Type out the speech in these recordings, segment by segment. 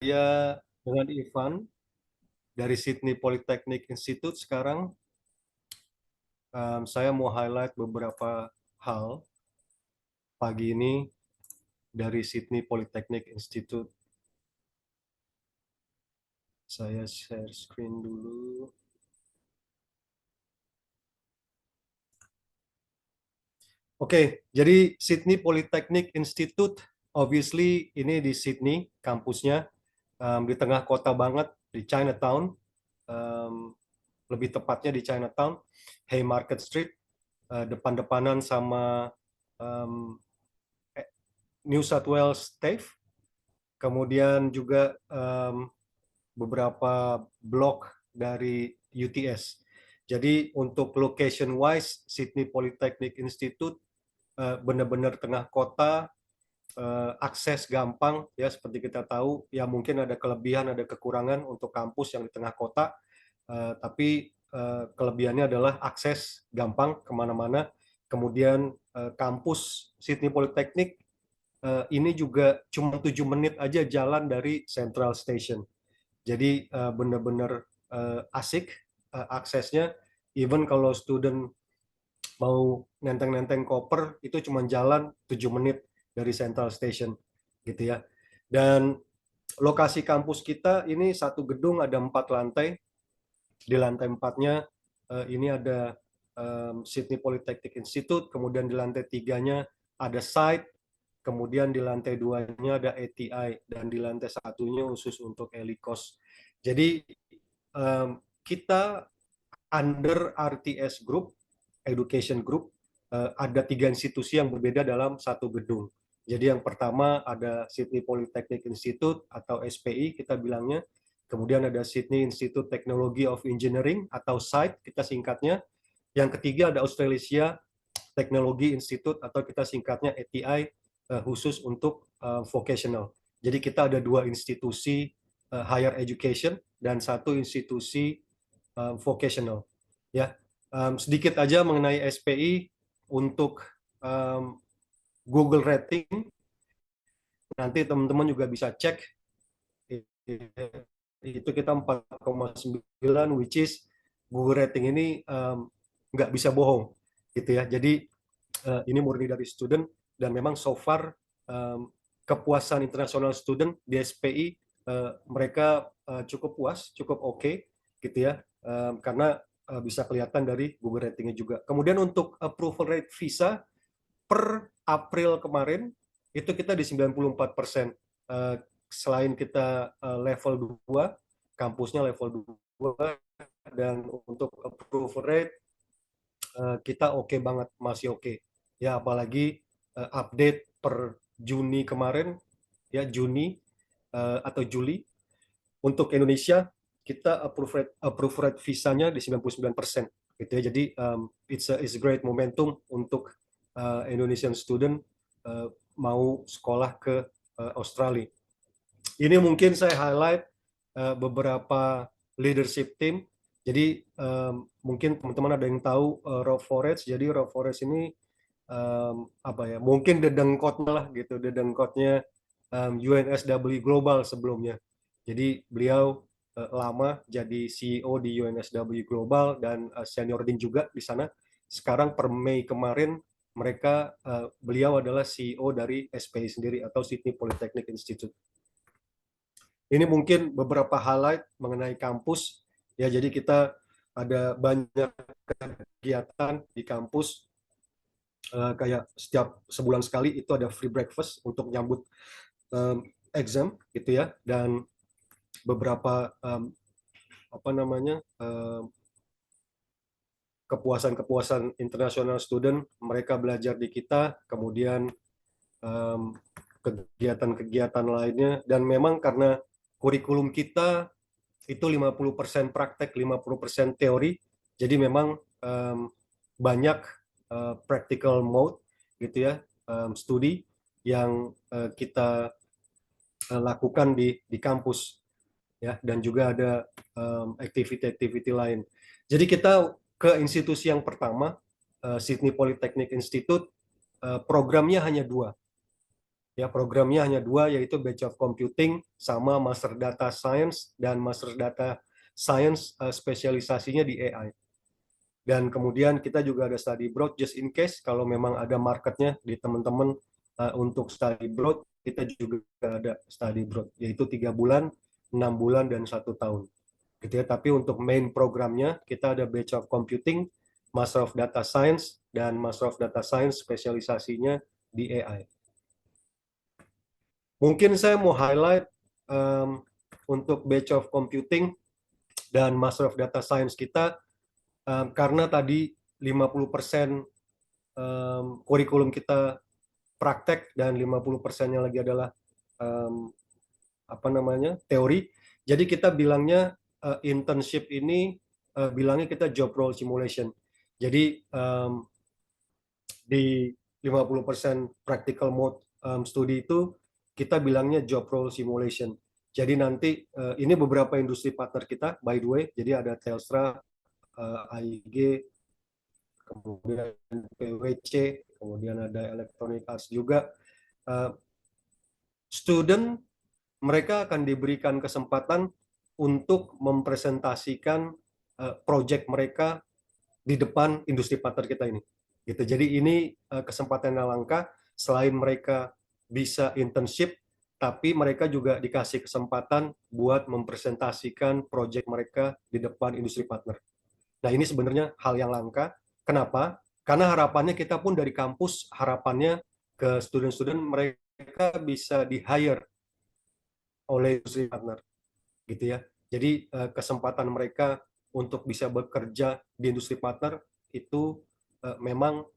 Saya dengan Ivan dari Sydney Polytechnic Institute sekarang. Saya mau highlight beberapa hal pagi ini dari Sydney Polytechnic Institute. Saya share screen dulu. Oke, jadi Sydney Polytechnic Institute, obviously ini di Sydney, kampusnya di tengah kota banget, di Chinatown, lebih tepatnya di Chinatown, Haymarket Street, depan-depanan sama New South Wales TAFE, kemudian juga beberapa blok dari UTS. Jadi untuk location wise, Sydney Polytechnic Institute benar-benar tengah kota, akses gampang ya, seperti kita tahu ya, mungkin ada kelebihan ada kekurangan untuk kampus yang di tengah kota, tapi kelebihannya adalah akses gampang kemana-mana. Kemudian kampus Sydney Polytechnic ini juga cuma 7 menit aja jalan dari Central Station. Jadi benar-benar asik aksesnya. Even kalau student mau nenteng-nenteng koper, itu cuma jalan 7 menit dari Central Station, gitu ya. Dan lokasi kampus kita ini satu gedung ada 4 lantai. Di lantai 4-nya ini ada Sydney Polytechnic Institute, kemudian di lantai 3-nya ada site, kemudian di lantai 2-nya ada ATI, dan di lantai 1-nya khusus untuk ELICOS. Jadi kita under RTS Group, Education Group, ada 3 institusi yang berbeda dalam satu gedung. Jadi yang pertama ada Sydney Polytechnic Institute atau SPI kita bilangnya, kemudian ada Sydney Institute Technology of Engineering atau SITE kita singkatnya, yang ketiga ada Australasia Technology Institute atau kita singkatnya ATI, khusus untuk vocational. Jadi kita ada 2 institusi higher education dan 1 institusi vocational. Ya, sedikit aja mengenai SPI untuk Google rating, nanti teman-teman juga bisa cek, itu kita 4,9, which is Google rating ini nggak bisa bohong, gitu ya. Jadi ini murni dari student, dan memang so far kepuasan internasional student di SPI mereka cukup puas, cukup oke, gitu ya, karena bisa kelihatan dari Google ratingnya juga. Kemudian untuk approval rate visa per April kemarin itu kita di 94%. Selain kita level 2, kampusnya level 2, dan untuk approval rate kita oke banget, masih oke. Ya, apalagi update per Juni kemarin, ya Juni atau Juli, untuk Indonesia kita approve rate visanya di 99%, gitu ya. Jadi it's a great momentum untuk Indonesian student mau sekolah ke Australia. Ini mungkin saya highlight beberapa leadership team. Jadi mungkin teman-teman ada yang tahu Rob Forest. Jadi Rob Forest ini apa ya? Mungkin dedengkotnya lah gitu, dedengkotnya UNSW Global sebelumnya. Jadi beliau lama jadi CEO di UNSW Global dan senior dean juga di sana. Sekarang per Mei kemarin mereka beliau adalah CEO dari SPI sendiri atau Sydney Polytechnic Institute. Ini mungkin beberapa highlight mengenai kampus ya. Jadi kita ada banyak kegiatan di kampus, kayak setiap sebulan sekali itu ada free breakfast untuk nyambut exam, gitu ya, dan beberapa apa namanya kepuasan internasional student, mereka belajar di kita, kemudian kegiatan-kegiatan lainnya. Dan memang karena kurikulum kita itu 50% praktek, 50% teori, jadi memang banyak practical mode, gitu ya, studi yang kita lakukan di kampus ya, dan juga ada activity-activity lain. Jadi kita ke institusi yang pertama, Sydney Polytechnic Institute, programnya hanya 2. Ya, programnya hanya dua, yaitu Bachelor of Computing sama Master Data Science, dan Master Data Science spesialisasinya di AI. Dan kemudian kita juga ada study abroad, just in case kalau memang ada marketnya di teman-teman untuk study abroad, kita juga ada study abroad, yaitu 3 bulan, 6 bulan, dan 1 tahun. Gitu ya. Tapi untuk main programnya kita ada Bachelor of Computing, Master of Data Science, dan Master of Data Science spesialisasinya di AI. Mungkin saya mau highlight untuk Bachelor of Computing dan Master of Data Science kita, karena tadi 50% kurikulum kita praktek dan 50%-nya lagi adalah teori. Jadi kita bilangnya internship ini bilangnya kita job role simulation. Jadi di 50% practical mode studi itu kita bilangnya job role simulation. Jadi nanti ini beberapa industri partner kita, by the way. Jadi ada Telstra, AIG, kemudian PwC, kemudian ada Electronic Arts juga. Student mereka akan diberikan kesempatan untuk mempresentasikan project mereka di depan industri partner kita ini. Gitu. Jadi ini kesempatan yang langka. Selain mereka bisa internship, tapi mereka juga dikasih kesempatan buat mempresentasikan project mereka di depan industri partner. Nah, ini sebenarnya hal yang langka. Kenapa? Karena harapannya kita pun dari kampus, harapannya ke student-student mereka bisa di-hire oleh industri partner, gitu ya. Jadi kesempatan mereka untuk bisa bekerja di industri partner itu memang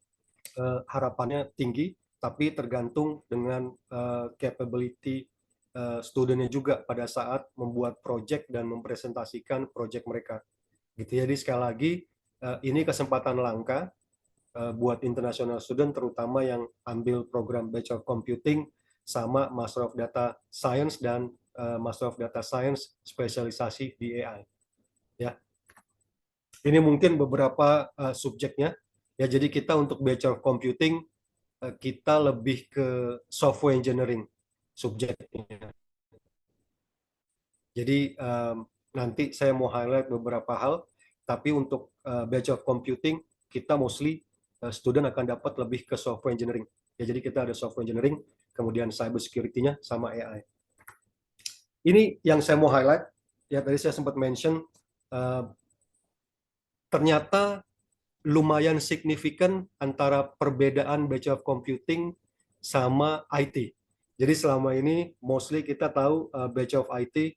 harapannya tinggi, tapi tergantung dengan capability studentnya juga pada saat membuat project dan mempresentasikan project mereka. Gitu. Jadi sekali lagi ini kesempatan langka buat international student, terutama yang ambil program Bachelor of Computing sama Master of Data Science dan Master of Data Science spesialisasi di AI. Ya, ini mungkin beberapa subjeknya. Ya, jadi kita untuk Bachelor of Computing kita lebih ke software engineering subjeknya. Jadi nanti saya mau highlight beberapa hal, tapi untuk Bachelor of Computing kita mostly student akan dapat lebih ke software engineering. Ya, jadi kita ada software engineering, kemudian cyber security-nya sama AI. Ini yang saya mau highlight. Ya, tadi saya sempat mention ternyata lumayan signifikan antara perbedaan Bachelor of Computing sama IT. Jadi selama ini mostly kita tahu Bachelor of IT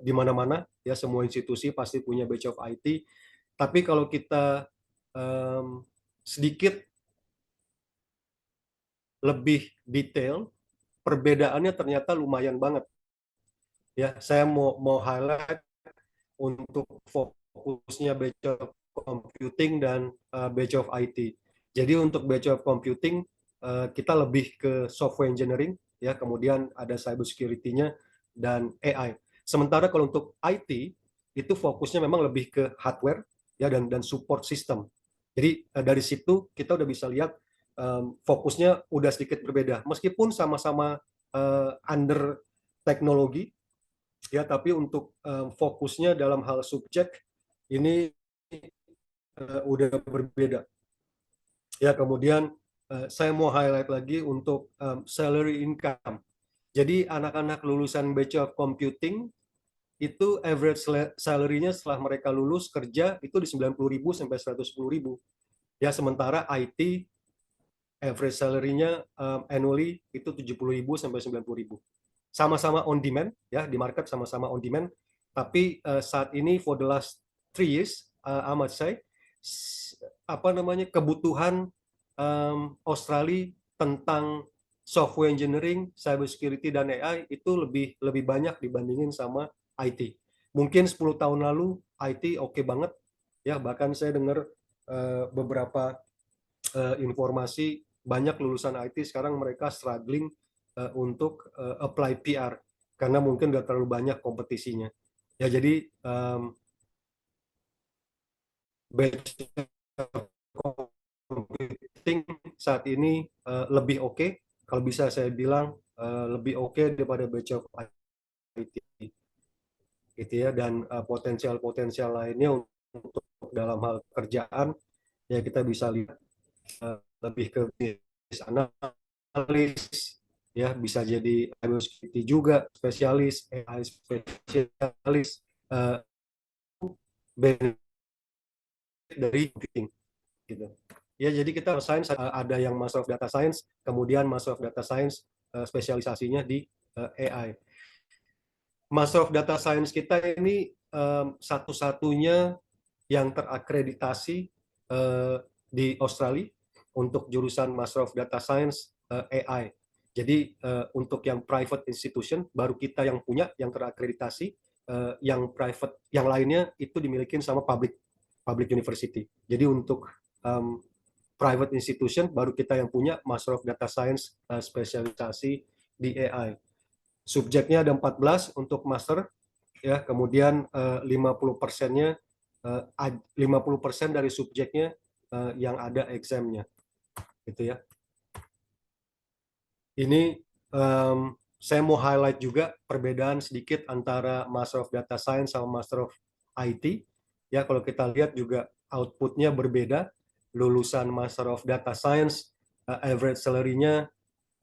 di mana-mana, ya semua institusi pasti punya Bachelor of IT. Tapi kalau kita sedikit lebih detail, perbedaannya ternyata lumayan banget. Ya, saya mau highlight untuk fokusnya Bachelor of Computing dan Bachelor of IT. Jadi untuk Bachelor of Computing kita lebih ke software engineering, ya, kemudian ada cyber security-nya dan AI. Sementara kalau untuk IT itu fokusnya memang lebih ke hardware, ya, dan support system. Jadi dari situ kita udah bisa lihat fokusnya udah sedikit berbeda. Meskipun sama-sama under teknologi, ya, tapi untuk fokusnya dalam hal subjek ini udah berbeda. Ya, kemudian saya mau highlight lagi untuk salary income. Jadi anak-anak lulusan Bachelor of Computing itu average salary-nya setelah mereka lulus kerja itu di 90.000 sampai 110.000. Ya, sementara IT average salary-nya annually itu 70.000 sampai 90.000. Sama-sama on demand, ya, di market sama-sama on demand. Tapi saat ini for the last 3 years, amat saya kebutuhan Australia tentang software engineering, cyber security dan AI itu lebih banyak dibandingin sama IT. Mungkin 10 tahun lalu IT oke banget, ya, bahkan saya dengar beberapa informasi banyak lulusan IT sekarang mereka struggling untuk apply PR karena mungkin udah terlalu banyak kompetisinya. Ya, jadi Bachelor computing saat ini lebih oke, kalau bisa saya bilang lebih oke daripada Bachelor of IT gitu ya, dan potensial-potensial lainnya untuk dalam hal kerjaan ya kita bisa lihat lebih ke bisnis analis ya, bisa jadi cybersecurity juga spesialis, AI spesialis, uh, dari computing gitu. Ya, jadi kita science ada yang Master of Data Science, kemudian Master of Data Science spesialisasinya di AI. Master of Data Science kita ini satu-satunya yang terakreditasi di Australia untuk jurusan Master of Data Science AI. Jadi untuk yang private institution baru kita yang punya yang terakreditasi, yang private yang lainnya itu dimiliki sama public university. Jadi untuk private institution baru kita yang punya Master of Data Science spesialisasi di AI. Subjeknya ada 14 untuk master ya, kemudian 50%-nya 50% dari subjeknya yang ada examnya gitu ya. Ini saya mau highlight juga perbedaan sedikit antara Master of Data Science sama Master of IT ya. Kalau kita lihat juga outputnya berbeda. Lulusan Master of Data Science average salary-nya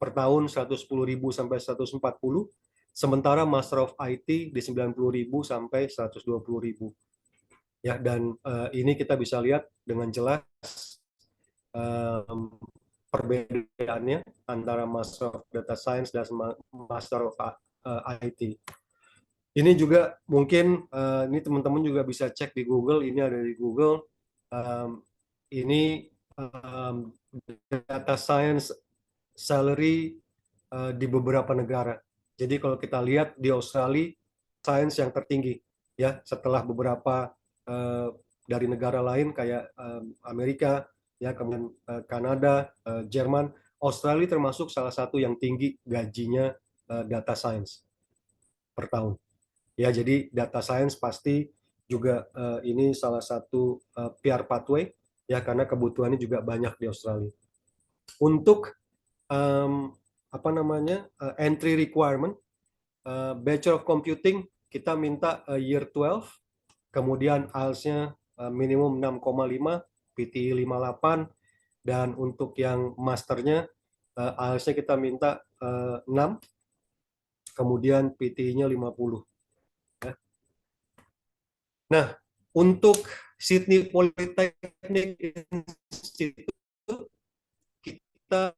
per tahun 110.000 sampai 140, sementara Master of IT di 90.000 sampai 120.000. Ya, dan ini kita bisa lihat dengan jelas perbedaannya antara Master of Data Science dan Master of IT. Ini juga mungkin ini teman-teman juga bisa cek di Google, ini ada di Google. Ini data science salary di beberapa negara. Jadi kalau kita lihat di Australia, sains yang tertinggi ya, setelah beberapa dari negara lain kayak Amerika ya, kemudian Kanada, Jerman, Australia termasuk salah satu yang tinggi gajinya data science per tahun. Ya, jadi data science pasti juga ini salah satu PR pathway ya, karena kebutuhannya juga banyak di Australia. Untuk apa namanya entry requirement, Bachelor of Computing kita minta year 12, kemudian IELTS-nya minimum 6,5, PTE 58, dan untuk yang masternya IELTS-nya kita minta 6, kemudian PTE-nya 50. Ya. Nah, untuk Sydney Polytechnic Institute kita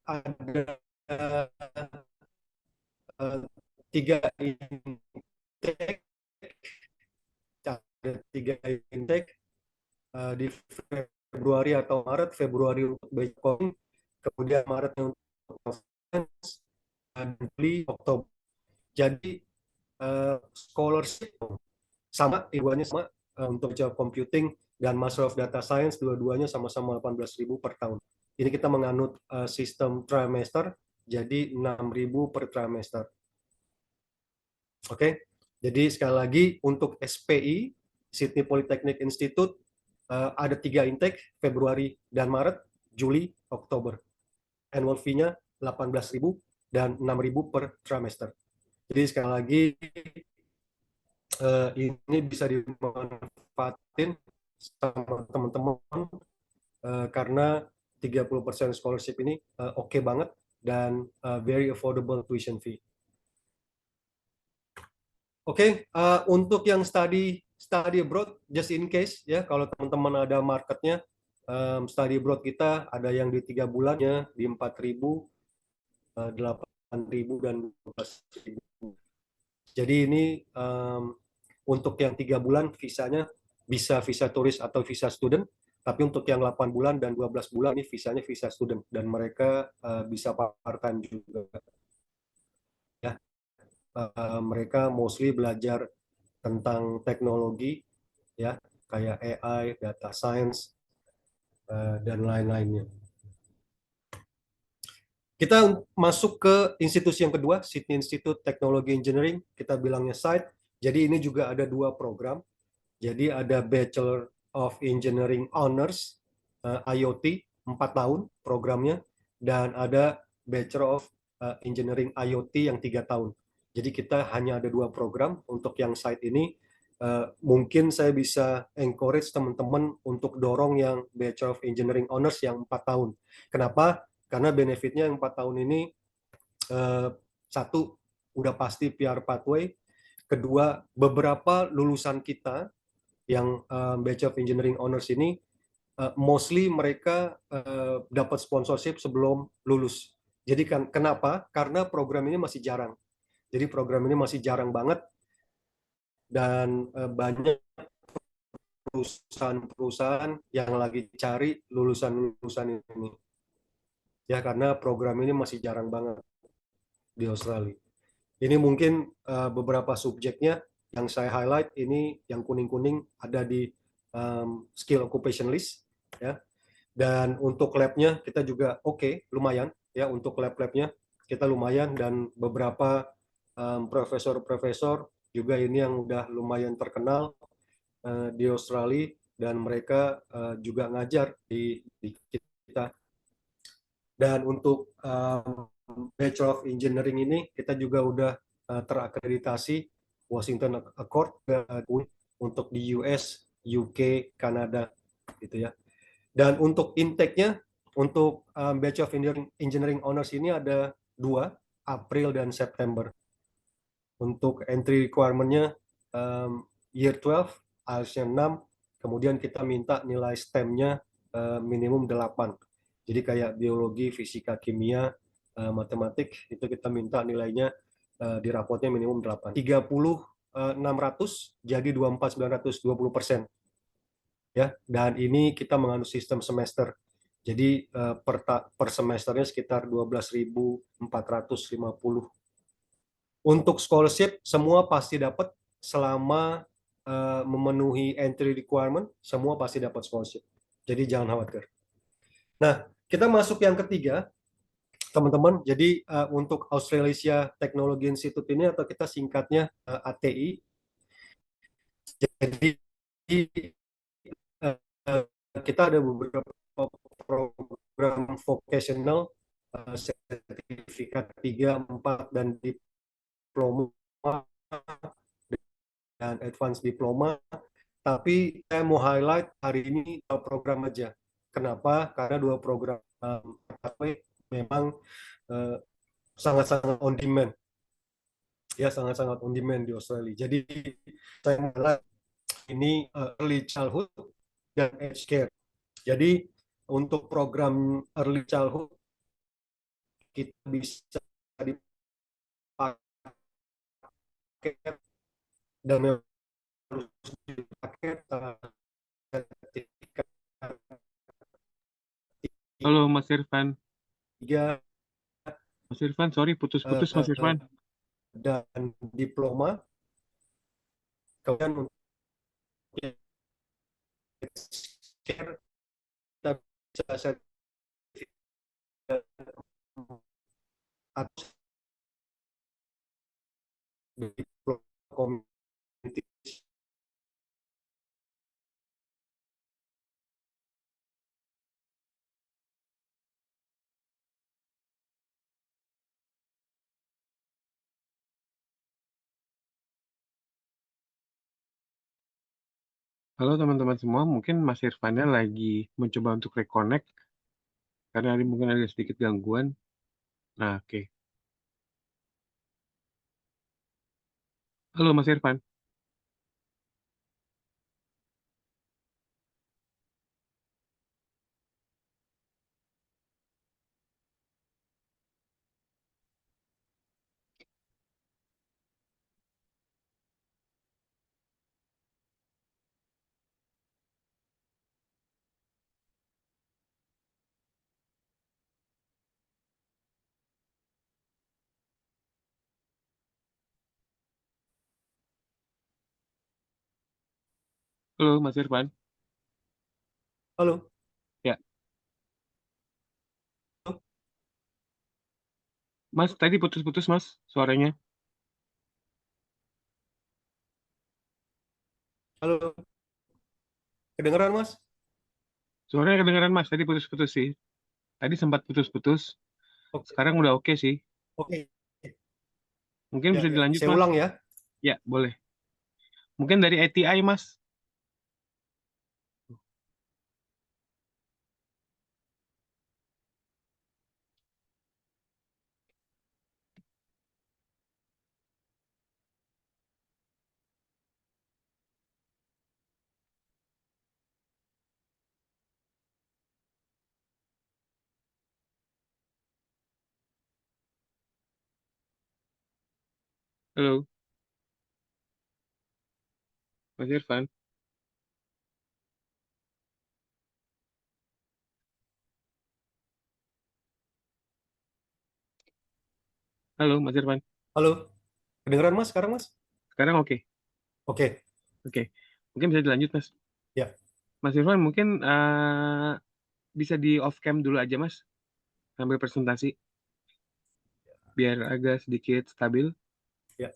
ada tiga intake, di Februari atau Maret. Februari untuk Bitcoin, kemudian Maret untuk conference, dan Juli Oktober. Jadi scholarship sama, keduanya sama untuk Java Computing dan Master of Data Science, dua-duanya sama-sama 18.000 per tahun. Ini kita menganut sistem trimester, jadi 6.000 per trimester. Oke, jadi sekali lagi untuk SPI, Sydney Polytechnic Institute, ada 3 intake, Februari dan Maret, Juli, Oktober. Annual fee-nya 18.000 dan 6.000 per trimester. Jadi sekali lagi ini bisa dimanfaatin sama teman-teman karena 30% scholarship ini oke banget dan very affordable tuition fee. Oke, untuk yang study abroad, just in case ya, kalau teman-teman ada marketnya, study abroad kita ada yang di 3 bulannya di 4.000, 8.000 dan 12.000. Jadi ini untuk yang 3 bulan visanya bisa visa turis atau visa student, tapi untuk yang 8 bulan dan 12 bulan ini visanya visa student dan mereka bisa part-time juga. Ya, mereka mostly belajar tentang teknologi ya, kayak AI, data science dan lain-lainnya. Kita masuk ke institusi yang kedua, Sydney Institute Technology Engineering, kita bilangnya SITE. Jadi ini juga ada 2 program. Jadi ada Bachelor of Engineering Honors IoT 4 tahun programnya, dan ada Bachelor of Engineering IoT yang 3 tahun. Jadi kita hanya ada 2 program untuk yang site ini. Mungkin saya bisa encourage teman-teman untuk dorong yang Bachelor of Engineering Honors yang 4 tahun. Kenapa? Karena benefitnya yang 4 tahun ini, satu, udah pasti PR pathway. Kedua, beberapa lulusan kita yang Bachelor of Engineering Honors ini, mostly mereka dapat sponsorship sebelum lulus. Jadi kan kenapa? Karena program ini masih jarang. Jadi program ini masih jarang banget, dan banyak perusahaan-perusahaan yang lagi cari lulusan-lulusan ini. Ya karena program ini masih jarang banget di Australia. Ini mungkin beberapa subjeknya yang saya highlight ini, yang kuning-kuning ada di skill occupation list ya. Dan untuk labnya kita juga oke, lumayan ya, untuk lab-labnya kita lumayan, dan beberapa profesor-profesor juga ini yang udah lumayan terkenal di Australia, dan mereka juga ngajar di kita. Dan untuk Bachelor of Engineering ini kita juga udah terakreditasi Washington Accord untuk di US, UK, Kanada gitu ya. Dan untuk intake-nya, untuk Bachelor of Engineering Honors ini ada 2, April dan September. Untuk entry requirement-nya Year 12, IELTS-nya 6, kemudian kita minta nilai STEM-nya minimum 8. Jadi kayak biologi, fisika, kimia, matematik, itu kita minta nilainya di rapotnya minimum 8. 30.600 jadi 24.920%. Ya, dan ini kita menganut sistem semester. Jadi per semesternya sekitar 12.450. Untuk scholarship semua pasti dapat selama memenuhi entry requirement, semua pasti dapat scholarship. Jadi jangan khawatir. Nah, kita masuk yang ketiga, teman-teman. Jadi untuk Australasia Technology Institute ini, atau kita singkatnya ATI. Jadi kita ada beberapa program vocational, sertifikat 3, 4, dan diploma dan advance diploma. Tapi saya mau highlight hari ini program aja. Kenapa? Karena 2 program memang sangat-sangat on demand. Ya, sangat-sangat on demand di Australia. Jadi saya highlight ini early childhood dan aged care. Jadi untuk program early childhood kita bisa dipakai, dan harus dipakai sertifikat Halo Mas Irfan. 3 Mas Irfan, sorry putus-putus Mas Irfan. dan diploma. Kemudian untuk care kita bisa sertifikat atau diploma community. Halo teman-teman semua, mungkin Mas Irfannya lagi mencoba untuk reconnect karena mungkin ada sedikit gangguan. Nah, oke. Halo Mas Irfan. Halo Mas Irfan. Halo, Ya, Mas tadi putus-putus Mas suaranya. halo, kedengeran Mas? Suaranya kedengaran Mas, tadi putus-putus sih. Tadi sempat putus-putus. Oke, Sekarang udah oke sih. oke. Mungkin Ya, bisa ya. dilanjut, Saya Mas. ulang ya. Ya, boleh. Mungkin dari ATI, Mas. Halo, Mas Irfan. Halo, Mas Irfan. Halo, kedengeran Mas sekarang Mas? Sekarang oke. Oke, Oke. Mungkin bisa dilanjut, Mas. ya. Mas Irfan, mungkin bisa di off cam dulu aja, Mas. Sambil presentasi. Biar agak sedikit stabil. Ya.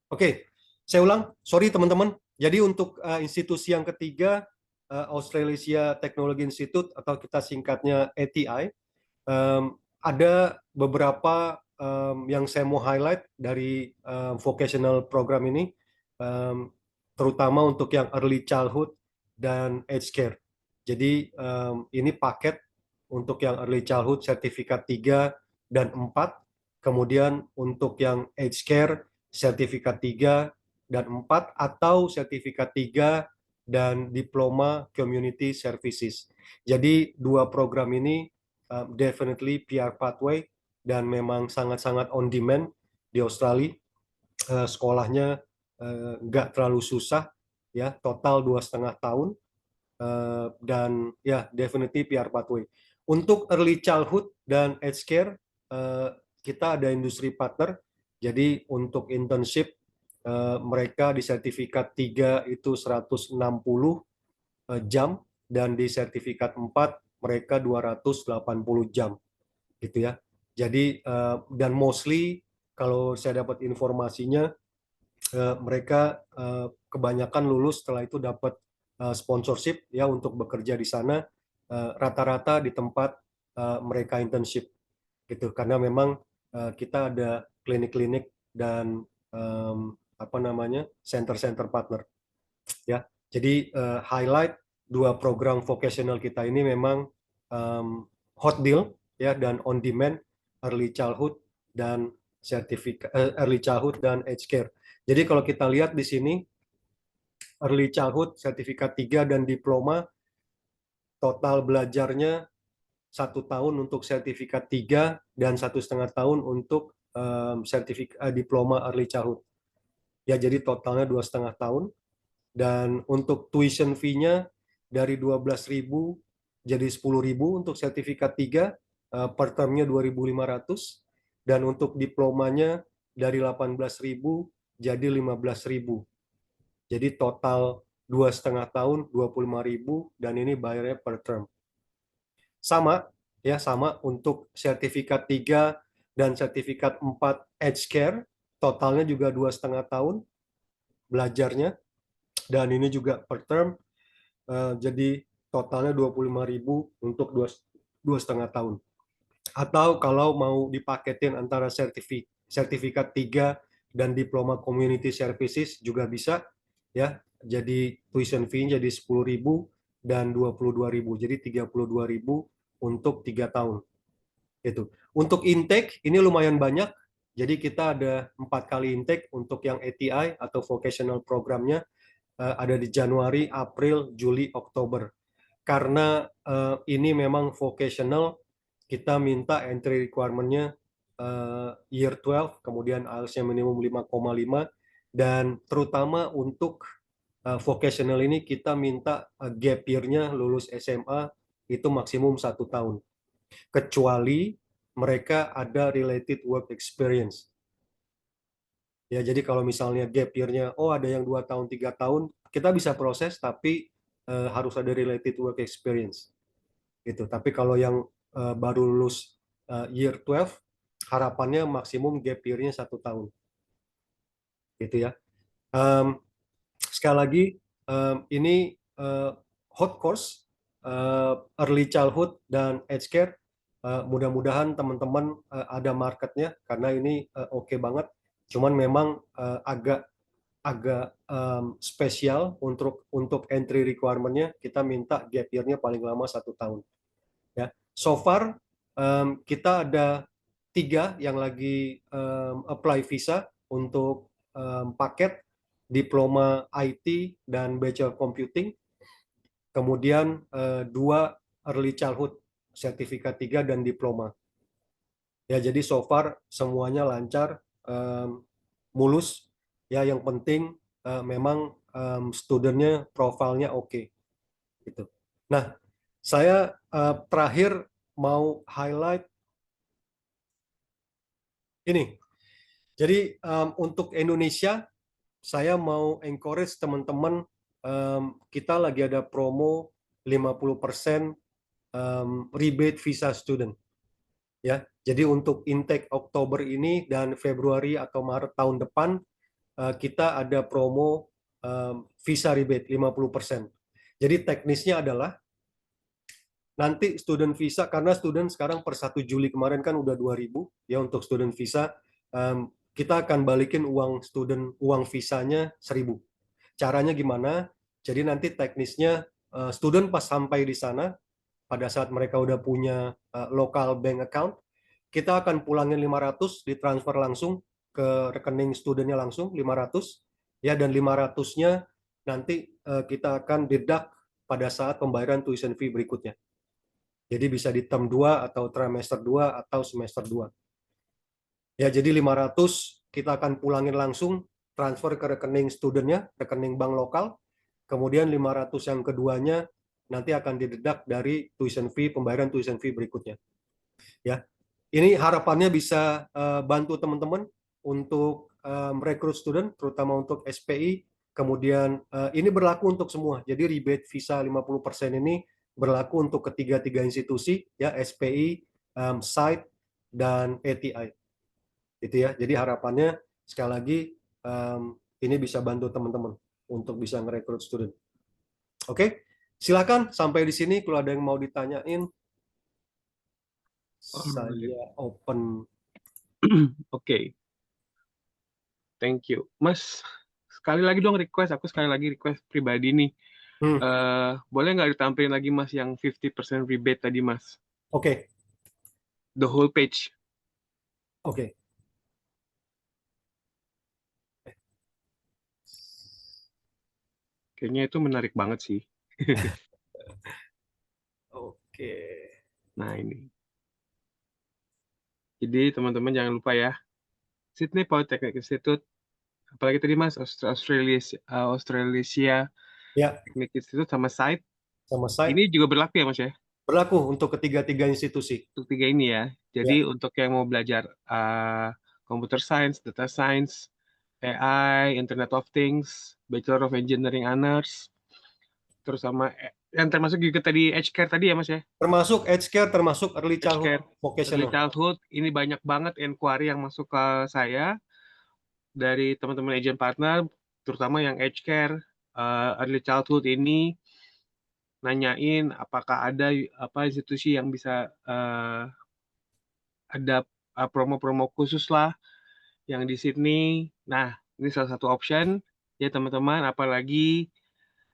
Oke, saya ulang. Sorry teman-teman. Jadi untuk institusi yang ketiga, Australasia Technology Institute atau kita singkatnya ATI, ada beberapa yang saya mau highlight dari vocational program ini, terutama untuk yang early childhood dan age care. Jadi ini paket untuk yang early childhood sertifikat 3 dan 4, kemudian untuk yang age care sertifikat 3 dan 4 atau sertifikat 3 dan diploma community services. Jadi dua program ini definitely PR pathway dan memang sangat-sangat on demand di Australia. Sekolahnya nggak terlalu susah, ya, total 2,5 tahun, dan ya definitely PR pathway. Untuk early childhood dan age care, kita ada industri partner. Jadi untuk internship mereka di sertifikat 3 itu 160 jam dan di sertifikat 4 mereka 280 jam gitu ya. Jadi dan mostly kalau saya dapat informasinya mereka kebanyakan lulus setelah itu dapat sponsorship ya untuk bekerja di sana, rata-rata di tempat mereka internship gitu, karena memang kita ada klinik-klinik dan apa namanya center-center partner ya. Jadi highlight dua program vocational kita ini memang hot deal ya dan on demand, early childhood dan sertifikat early childhood dan age care. Jadi kalau kita lihat di sini early childhood sertifikat 3 dan diploma, total belajarnya 1 tahun untuk sertifikat 3 dan 1,5 tahun untuk sertifikat diploma early childhood. Ya jadi totalnya 2,5 tahun. Dan untuk tuition fee-nya dari 12.000 jadi 10.000 untuk sertifikat 3, per termnya 2.500, dan untuk diplomanya dari 18.000 jadi 15.000. Jadi total 2,5 tahun 25.000 dan ini bayarnya per term. Sama ya, sama untuk sertifikat 3 dan sertifikat 4 Edge Care, totalnya juga 2,5 tahun belajarnya dan ini juga per term. Jadi totalnya 25.000 untuk 2,5 tahun. Atau kalau mau dipaketin antara sertifikat 3 dan diploma community services juga bisa ya. Jadi tuition fee jadi 10.000 dan 22.000. Jadi 32.000 untuk 3 tahun. Gitu. Untuk intake ini lumayan banyak. Jadi kita ada 4 kali intake untuk yang ATI atau vocational programnya, ada di Januari, April, Juli, Oktober. Karena ini memang vocational, kita minta entry requirement-nya year 12, kemudian IELTS-nya minimum 5,5, dan terutama untuk vocational ini kita minta gap year-nya lulus SMA itu maksimum 1 tahun. Kecuali mereka ada related work experience. Ya, jadi kalau misalnya gap year-nya, oh ada yang 2 tahun, 3 tahun, kita bisa proses, tapi harus ada related work experience gitu. Tapi kalau yang baru lulus year 12, harapannya maksimum gap year-nya 1 tahun gitu ya. Sekali lagi, ini hot course, early childhood dan aged care. Mudah-mudahan teman-teman ada marketnya karena ini oke banget. Cuman memang agak agak spesial untuk entry requirement-nya. Kita minta gap year-nya paling lama 1 tahun. Ya, so far kita ada 3 yang lagi apply visa untuk paket diploma IT dan Bachelor Computing, kemudian 2 Early Childhood, sertifikat 3 dan diploma. Ya, jadi so far semuanya lancar, mulus. Ya, yang penting memang studentnya profilnya oke, gitu. Nah, saya terakhir mau highlight ini. Jadi untuk Indonesia, saya mau encourage teman-teman, kita lagi ada promo 50% rebate visa student. Ya, jadi untuk intake Oktober ini dan Februari atau Maret tahun depan, kita ada promo visa rebate 50%. Jadi teknisnya adalah nanti student visa, karena student sekarang per 1 Juli kemarin kan udah 2.000 ya untuk student visa, kita akan balikin uang visanya 1.000. Caranya gimana? Jadi nanti teknisnya student pas sampai di sana, pada saat mereka udah punya local bank account, kita akan pulangin 500, ditransfer langsung ke rekening studentnya langsung 500 ya, dan 500-nya nanti kita akan deduct pada saat pembayaran tuition fee berikutnya. Jadi bisa di term 2 atau trimester 2 atau semester 2. Ya, jadi 500 kita akan pulangin langsung, transfer ke rekening studentnya, rekening bank lokal. Kemudian 500 yang keduanya nanti akan didedak dari tuition fee, pembayaran tuition fee berikutnya. Ya, ini harapannya bisa bantu teman-teman untuk merekrut student, terutama untuk SPI. Kemudian ini berlaku untuk semua. Jadi rebate visa 50% ini berlaku untuk ketiga-tiga institusi, ya, SPI, SITE, dan ATI. Itu ya. Jadi harapannya sekali lagi ini bisa bantu teman-teman untuk bisa merekrut student. Oke, silakan sampai di sini. Kalau ada yang mau ditanyain, Alright. saya open. Oke, thank you. Mas, sekali lagi dong request, aku sekali lagi request pribadi nih. Hmm, Boleh nggak ditampilin lagi Mas yang 50% rebate tadi Mas? Oke, The whole page. oke. Kayaknya itu menarik banget sih. Oke. Nah ini. Jadi teman-teman jangan lupa ya. Sydney Polytechnic Institute, apalagi tadi Mas, Australasia Ya, Technic Institute sama SITE. sama saya Ini juga berlaku ya Mas ya? berlaku untuk ketiga-tiga institusi. Untuk 3 ini ya. Ya, Jadi untuk yang mau belajar computer science, data science, AI, Internet of Things, Bachelor of Engineering Honors, terus sama yang termasuk juga tadi Edge Care tadi ya Mas ya? termasuk aged care, termasuk early Edge childhood Care, Early vocational. Childhood, ini banyak banget inquiry yang masuk ke saya dari teman-teman agent partner, terutama yang Edge Care, Early Childhood ini nanyain apakah ada apa institusi yang bisa ada promo-promo khusus lah yang di Sydney. Nah, ini salah satu option ya teman-teman, apalagi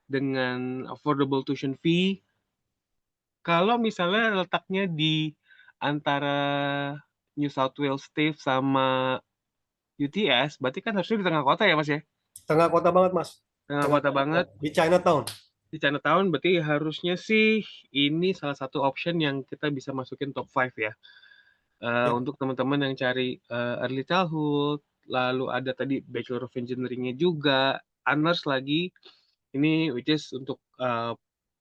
dengan affordable tuition fee. Kalau misalnya letaknya di antara New South Wales State sama UTS, berarti kan harusnya di tengah kota ya Mas ya? Tengah kota banget, Mas. Tengah Tengah kota kota. banget. Di Chinatown. Di Chinatown berarti harusnya sih ini salah satu option yang kita bisa masukin top 5 ya. Ya, Untuk teman-teman yang cari early childhood, lalu ada tadi Bachelor of Engineering-nya juga, honors lagi, ini which is untuk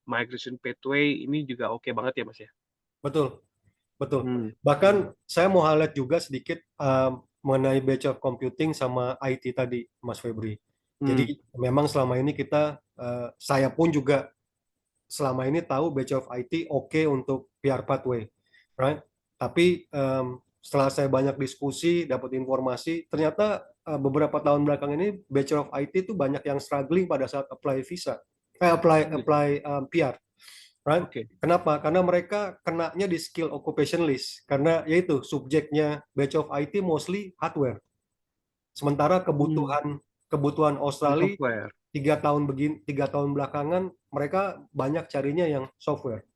migration pathway ini juga oke banget ya Mas ya. betul. Betul. Hmm. Bahkan saya mau highlight juga sedikit mengenai Bachelor Computing sama IT tadi, Mas Febri. Hmm. Jadi memang selama ini kita, saya pun juga selama ini tahu Bachelor of IT oke untuk PR pathway, right? Tapi setelah saya banyak diskusi, dapat informasi, ternyata beberapa tahun belakang ini Bachelor of IT itu banyak yang struggling pada saat apply visa, apply PR, right? Oke. Kenapa? Karena mereka kenanya di skill occupation list, karena yaitu subjeknya Bachelor of IT mostly hardware. Sementara kebutuhan kebutuhan Di Australia software. 3 tahun belakangan mereka banyak carinya yang software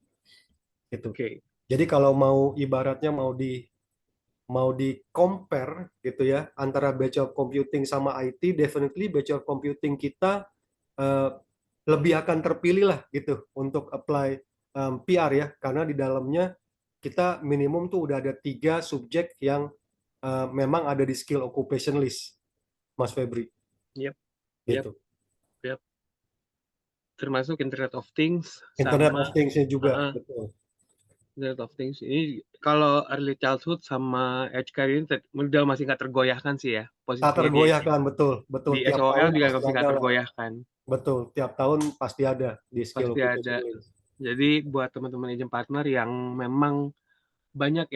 gitu. Oke. Jadi kalau mau ibaratnya mau di compare gitu ya antara Bachelor of Computing sama IT, definitely Bachelor of Computing kita eh, lebih akan terpilih lah gitu untuk apply PR ya, karena di dalamnya kita minimum tuh udah ada 3 subjek yang memang ada di skill occupation list, Mas Febri, Yep. Yep. gitu. Yep. Termasuk Internet of Things Internet sama of Things-nya juga, uh, betul. Internet of Things ini kalau early childhood sama edge career ini udah masih nggak tergoyahkan sih ya Tak posisinya tergoyahkan, betul, betul. di Tiap SOL tahun juga pasti masih ada nggak lah, tergoyahkan. betul. Tiap tahun pasti ada di skill Pasti occupation ada. list. Jadi buat teman-teman agent partner yang memang banyak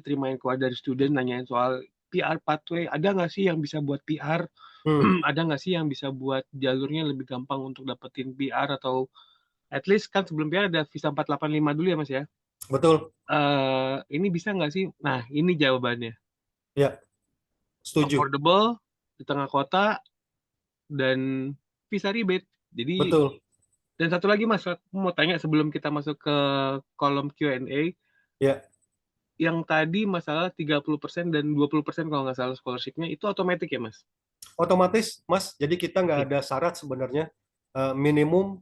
terima inquiry dari student nanyain soal PR pathway, ada nggak sih yang bisa buat PR? Hmm, Ada nggak sih yang bisa buat jalurnya lebih gampang untuk dapetin PR atau at least kan sebelum PR ada visa 485 dulu ya Mas ya? betul, Ini bisa nggak sih? Nah, ini jawabannya. ya, setuju, Affordable, di tengah kota, dan visa rebate. Jadi, betul, dan satu lagi Mas, aku mau tanya sebelum kita masuk ke kolom Q&A, ya. yang tadi masalah 30% dan 20% kalau nggak salah scholarship-nya, itu otomatis ya Mas? Otomatis, Mas. Jadi kita nggak Oke, ada syarat sebenarnya. Minimum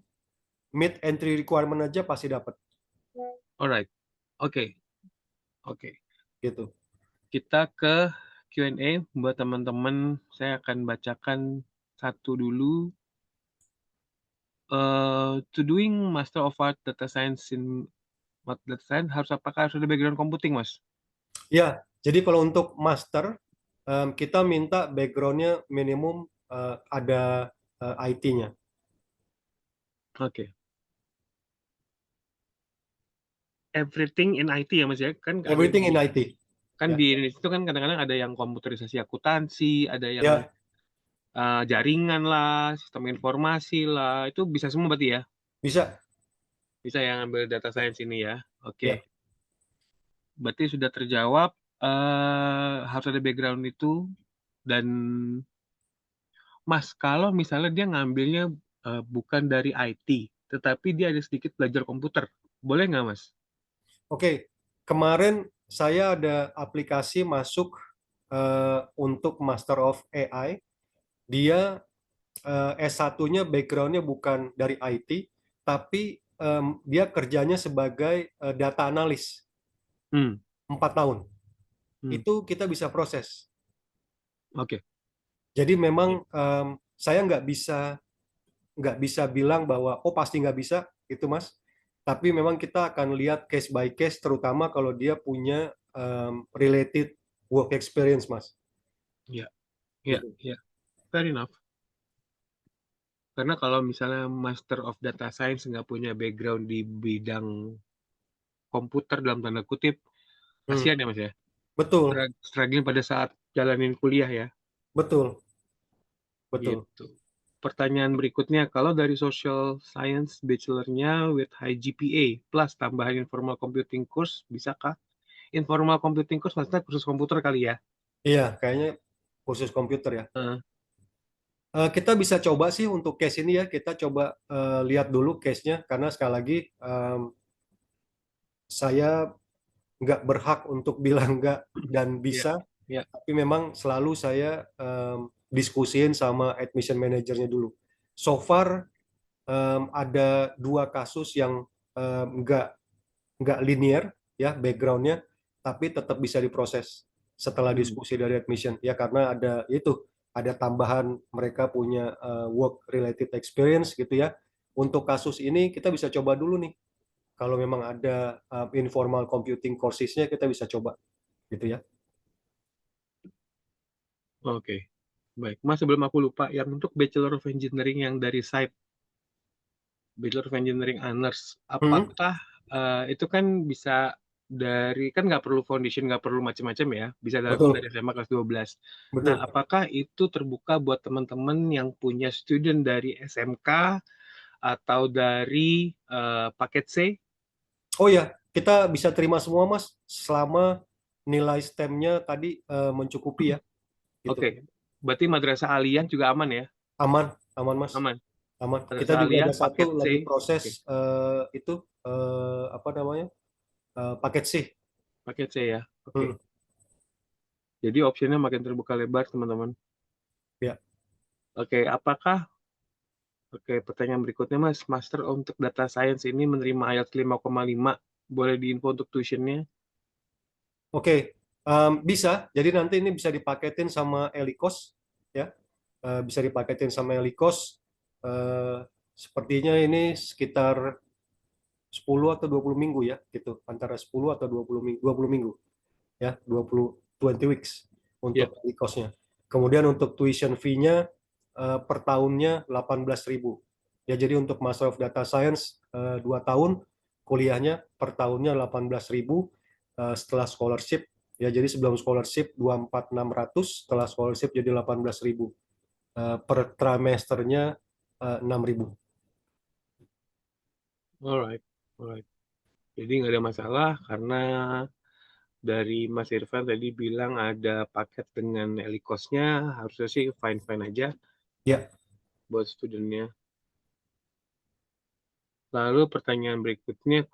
mid entry requirement aja pasti dapat, alright. Oke, oke. gitu. Kita ke Q&A buat teman-teman. Saya akan bacakan satu dulu. To doing Master of Art Data Science in Data Science apakah harus ada background computing, Mas? Ya, jadi kalau untuk master kita minta backgroundnya minimum ada IT-nya. Oke. Everything in IT ya, Mas ya? Kan ada Everything in IT. kan Ya, di Indonesia itu kan kadang-kadang ada yang komputerisasi akuntansi, ada yang ya, jaringan lah, sistem informasi lah, itu bisa semua berarti ya? bisa. Bisa yang ambil data science ini ya? Oke. Ya. Berarti sudah terjawab, harus ada background itu, dan Mas, kalau misalnya dia ngambilnya bukan dari IT, tetapi dia ada sedikit belajar komputer, boleh nggak, Mas? Oke, kemarin saya ada aplikasi masuk untuk Master of AI. Dia S1-nya background-nya bukan dari IT, tapi dia kerjanya sebagai data analis Hmm, 4 tahun. hmm, Itu kita bisa proses. oke. Jadi memang Iya. saya nggak bisa bilang bahwa oh pasti nggak bisa itu Mas. Tapi memang kita akan lihat case by case, terutama kalau dia punya related work experience Mas. Iya, iya, Gitu. iya. Fair enough. Karena kalau misalnya Master of Data Science nggak punya background di bidang komputer dalam tanda kutip, Hmm, kasihan ya, Mas ya? betul, Struggling pada saat jalanin kuliah ya, betul, betul. gitu. Pertanyaan berikutnya, kalau dari Social Science Bachelor-nya with high GPA plus tambahan informal computing course, bisakah? Informal computing course maksudnya kursus komputer kali ya? Iya, kayaknya khusus komputer ya. Eh, Kita bisa coba sih untuk case ini ya, kita coba lihat dulu case-nya, karena sekali lagi saya nggak berhak untuk bilang nggak dan ya, bisa, ya. tapi memang selalu saya diskusiin sama admission manajernya dulu. So far ada 2 kasus yang nggak linear ya backgroundnya, tapi tetap bisa diproses setelah Hmm, diskusi dari admission ya, karena ada tambahan mereka punya work related experience gitu ya. Untuk kasus ini kita bisa coba dulu nih, kalau memang ada informal computing courses-nya kita bisa coba gitu ya. oke. Baik, Mas sebelum aku lupa, yang untuk Bachelor of Engineering yang dari site Bachelor of Engineering Honors. Hmm, Apakah itu kan bisa dari kan nggak perlu foundation, nggak perlu macam-macam ya, bisa langsung betul, dari SMA kelas 12. Nah, betul. apakah itu terbuka buat teman-teman yang punya student dari SMK atau dari paket C? Oh ya, kita bisa terima semua Mas, selama nilai STEM-nya tadi mencukupi ya, gitu. Oke, berarti Madrasah Aliyah juga aman ya? Aman, aman Mas, Aman. aman. Kita Madrasah juga Aliyah ada satu paket C. lagi Oke, proses itu apa namanya paket C. paket C ya. Oke. Hmm, Jadi optionnya makin terbuka lebar, teman-teman. ya, Oke, Oke, pertanyaan berikutnya Mas, Master untuk Data Science ini menerima IELTS 5,5. Boleh diinfo untuk tuitionnya? oke. Bisa. Jadi nanti ini bisa dipaketin sama Elikos, ya. Bisa dipaketin sama Elikos. Sepertinya ini sekitar 10 atau 20 minggu ya, gitu. Antara 10 atau 20 minggu, 20 minggu. Ya 20 weeks Ya. untuk kosnya. Kemudian untuk tuition fee-nya per tahunnya 18.000. Ya jadi untuk Master of Data Science 2 tahun kuliahnya per tahunnya 18.000 setelah scholarship. Ya jadi sebelum scholarship 24.600, setelah scholarship jadi 18.000 per trimesternya 6.000. Alright, alright. Jadi nggak ada masalah karena dari Mas Irfan tadi bilang ada paket dengan Elikosnya, harusnya sih fine-fine aja Ya, buat studentnya. Lalu pertanyaan berikutnya,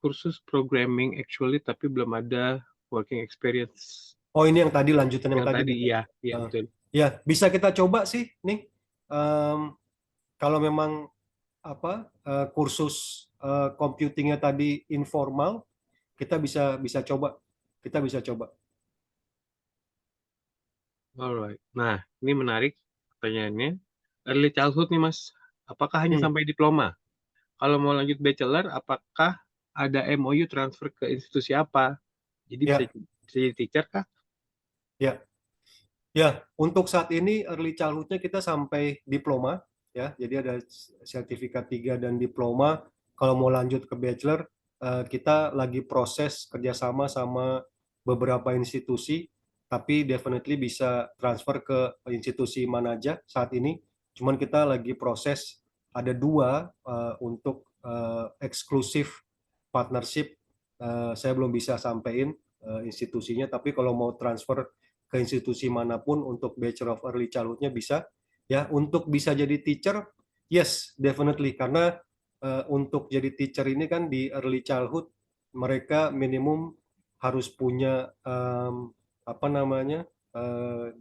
kursus programming actually tapi belum ada working experience. oh ini yang tadi lanjutan yang Yang tadi tadi, ya. iya, iya Eh, betul. ya bisa kita coba sih nih. Em, Kalau memang apa kursus computingnya tadi informal, kita bisa bisa coba, kita bisa coba. Alright. Nah, ini menarik pertanyaannya. Early childhood nih Mas, apakah hanya Hmm, sampai diploma? Kalau mau lanjut bachelor, apakah ada MOU transfer ke institusi apa? Jadi bisa ya, bisa jadi teacher kah? ya, ya. Untuk saat ini early childhood-nya kita sampai diploma, ya. Jadi ada sertifikat 3 dan diploma. Kalau mau lanjut ke bachelor, kita lagi proses kerjasama sama beberapa institusi, tapi definitely bisa transfer ke institusi mana aja saat ini. Cuman kita lagi proses ada dua untuk eksklusif partnership. Saya belum bisa sampaikan institusinya, tapi kalau mau transfer ke institusi manapun untuk Bachelor of Early Childhood-nya bisa. Ya, untuk bisa jadi teacher, yes, definitely. Karena untuk jadi teacher ini kan di early childhood mereka minimum harus punya apa namanya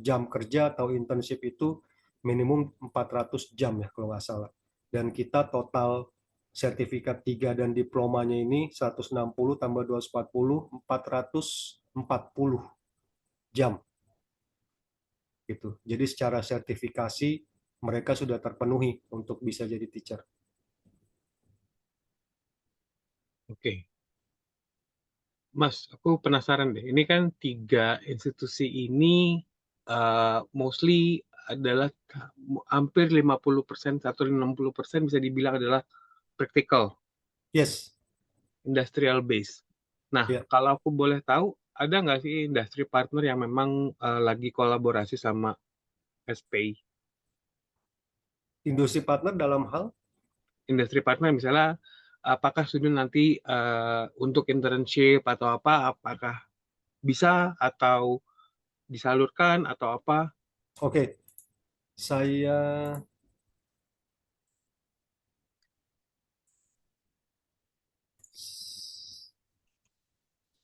jam kerja atau internship itu minimum 400 jam ya kalau nggak salah. Dan kita total sertifikat 3 dan diplomanya ini 160 tambah 240, 440 jam gitu. Jadi secara sertifikasi mereka sudah terpenuhi untuk bisa jadi teacher. Oke, Mas, aku penasaran deh. Ini kan tiga institusi ini mostly adalah hampir 50% atau 60% bisa dibilang adalah practical, Yes, industrial base. Nah, ya. kalau aku boleh tahu, ada nggak sih industri partner yang memang lagi kolaborasi sama SPI? Industri partner dalam hal, Industri partner misalnya, apakah student nanti untuk internship atau apa, apakah bisa atau disalurkan atau apa? oke, saya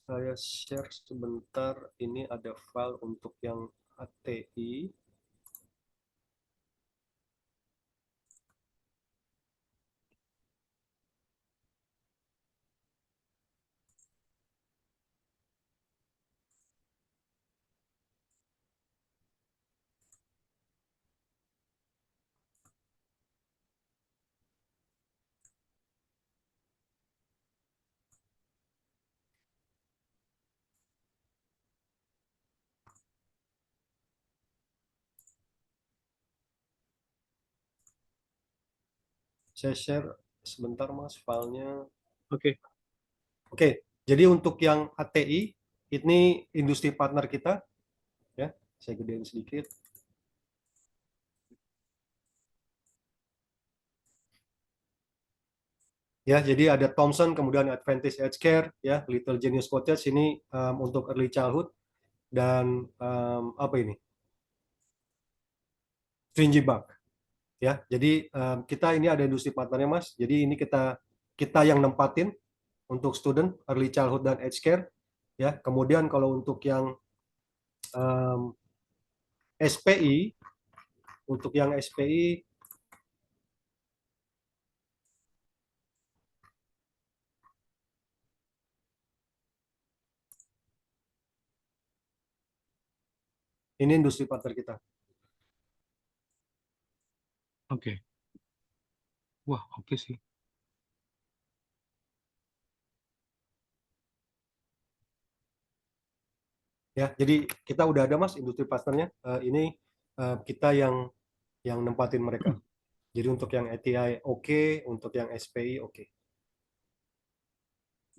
saya share sebentar. Ini ada file untuk yang ATI. Saya share Sebentar Mas, filenya. Oke. Oke, jadi untuk yang ATI ini industri partner kita, ya. Saya gedein sedikit. Ya, jadi ada Thomson, kemudian Advantage Healthcare, ya, Little Genius Cottage ini untuk early childhood dan apa ini? Stringy Bug, ya. Jadi kita ini ada industri partnernya Mas. Jadi ini kita yang nempatin untuk student early childhood dan aged care, ya. Kemudian kalau untuk yang um, SPI, untuk yang SPI ini industri partner kita. Oke. Wah, oke sih. Ya, jadi kita udah ada Mas industri partnernya. Ini kita yang nempatin mereka. Jadi untuk yang ATI oke, untuk yang SPI oke.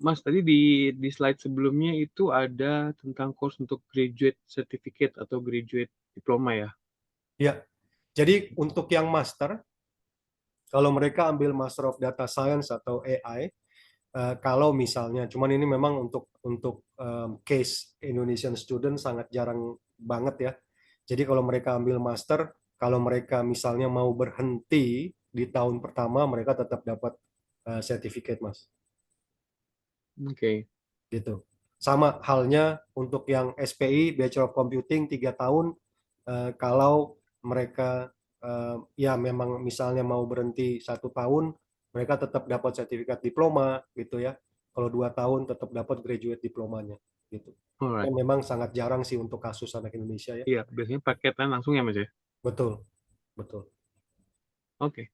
Mas, tadi di slide sebelumnya itu ada tentang course untuk graduate certificate atau graduate diploma ya? Ya, jadi untuk yang master, kalau mereka ambil Master of Data Science atau AI, kalau misalnya, cuman ini memang untuk case Indonesian student sangat jarang banget ya. Jadi kalau mereka ambil master, kalau mereka misalnya mau berhenti di tahun pertama, mereka tetap dapat sertifikat, Mas. Oke. Gitu. Sama halnya untuk yang SPI, Bachelor of Computing 3 tahun, kalau mereka ya memang misalnya mau berhenti 1 tahun, mereka tetap dapat sertifikat diploma gitu ya. Kalau 2 tahun tetap dapat graduate diplomanya gitu. Alright. Dan memang sangat jarang sih untuk kasus anak Indonesia ya. Iya, biasanya paketan langsung ya Mas ya? Betul, betul. Oke.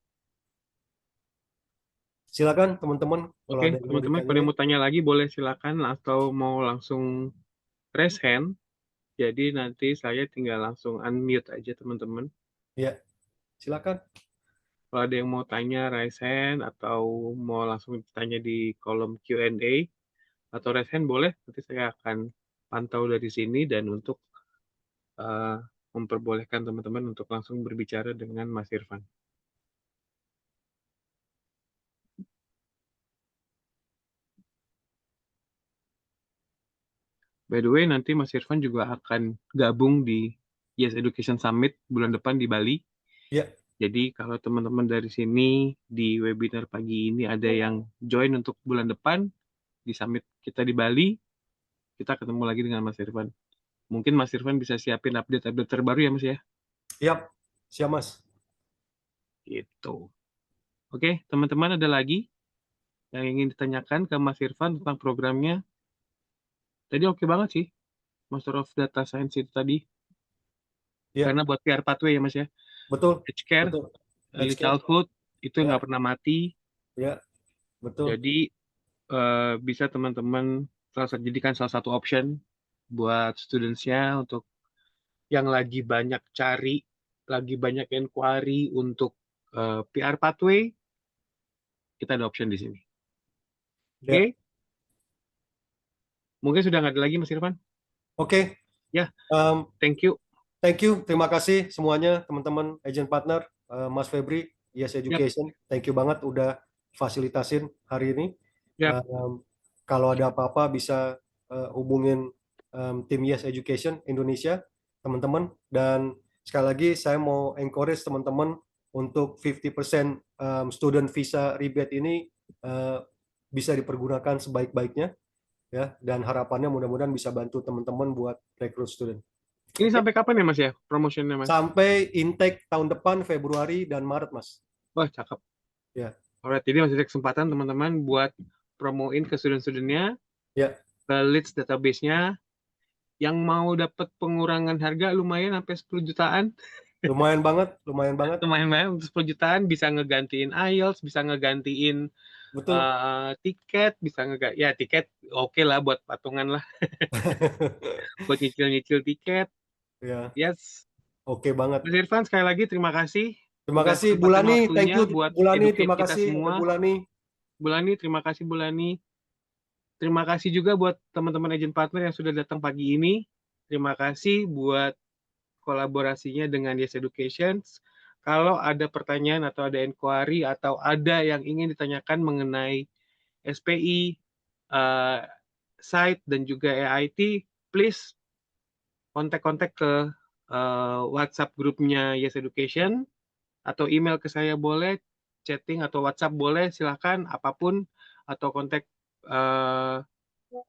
Silakan teman-teman kalau Oke, ada yang mau teman-teman kalau ditanyain. mau tanya lagi boleh silakan atau mau langsung raise hand. Jadi nanti saya tinggal langsung unmute aja teman-teman. Ya, silakan. Kalau ada yang mau tanya raise hand atau mau langsung tanya di kolom Q&A atau raise hand boleh. Nanti saya akan pantau dari sini dan untuk uh, memperbolehkan teman-teman untuk langsung berbicara dengan Mas Irfan. By the way, nanti Mas Irfan juga akan gabung di Yes Education Summit bulan depan di Bali. Ya, Jadi kalau teman-teman dari sini di webinar pagi ini ada yang join untuk bulan depan di summit kita di Bali, kita ketemu lagi dengan Mas Irfan. Mungkin Mas Irfan bisa siapin update-update terbaru ya Mas ya. siap. Siap, Mas. Gitu. Oke, teman-teman ada lagi yang ingin ditanyakan ke Mas Irfan tentang programnya? Tadi oke banget sih, Master of Data Science itu tadi. Ya, Karena buat PR pathway ya Mas ya. betul. Aged care, Betul. early Edge case. childhood, itu Ya, nggak pernah mati. ya, betul. Jadi bisa teman-teman jadikan salah satu option buat students-nya untuk yang lagi banyak cari, lagi banyak inquiry untuk PR pathway, kita ada option di sini. Oke? Ya. Mungkin sudah nggak ada lagi Mas Irfan? Oke. Ya, Um, thank you. Thank you. Terima kasih semuanya teman-teman agent partner, Mas Febri, Yes Yap, Education. Thank you banget udah fasilitasin hari ini. yap. Kalau ada apa-apa bisa hubungin tim Yes Education Indonesia, teman-teman. Dan sekali lagi saya mau encourage teman-teman untuk 50% student visa rebate ini uh, bisa dipergunakan sebaik-baiknya ya, dan harapannya mudah-mudahan bisa bantu teman-teman buat rekrut student. Ini Oke. sampai kapan ya Mas ya promotionnya Mas? Sampai intake tahun depan Februari dan Maret, Mas. Wah, cakep. Ya, Alright, jadi masih ada kesempatan teman-teman buat promoin ke student-studentnya, ya, ke leads database-nya. Yang mau dapat pengurangan harga lumayan sampai 10 jutaan. lumayan banget, lumayan banget. Lumayan banyak untuk 10 jutaan bisa ngegantiin IELTS, bisa ngegantiin Betul. tiket, bisa ya tiket oke lah buat patungan lah, buat nyicil-nyicil tiket. Ya, Yes. oke banget. Mas Irfan sekali lagi terima kasih. Terima udah kasih Bu sempatin Lani, thank waktunya you buat Bu Lani, educate terima kita kasih semua. Bu Lani. Bu Lani, terima kasih Bu Lani. Terima kasih juga buat teman-teman agent partner yang sudah datang pagi ini. Terima kasih buat kolaborasinya dengan Yes Education. Kalau ada pertanyaan atau ada inquiry atau ada yang ingin ditanyakan mengenai SPI, site, dan juga AIT, please kontak-kontak ke WhatsApp grupnya Yes Education, atau email ke saya boleh, chatting atau WhatsApp boleh, silahkan, apapun, atau kontak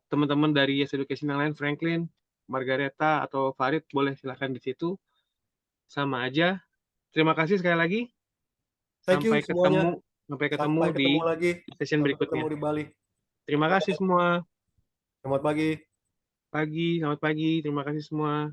teman-teman dari Yes Education yang lain, Franklin, Margareta, atau Farid, boleh silahkan di situ. Sama aja. Terima kasih sekali lagi. Thank you semuanya. Sampai ketemu Sampai di ketemu lagi. session Sampai ketemu berikutnya. di Bali. Terima kasih semua. Selamat pagi. Selamat pagi. Terima kasih semua.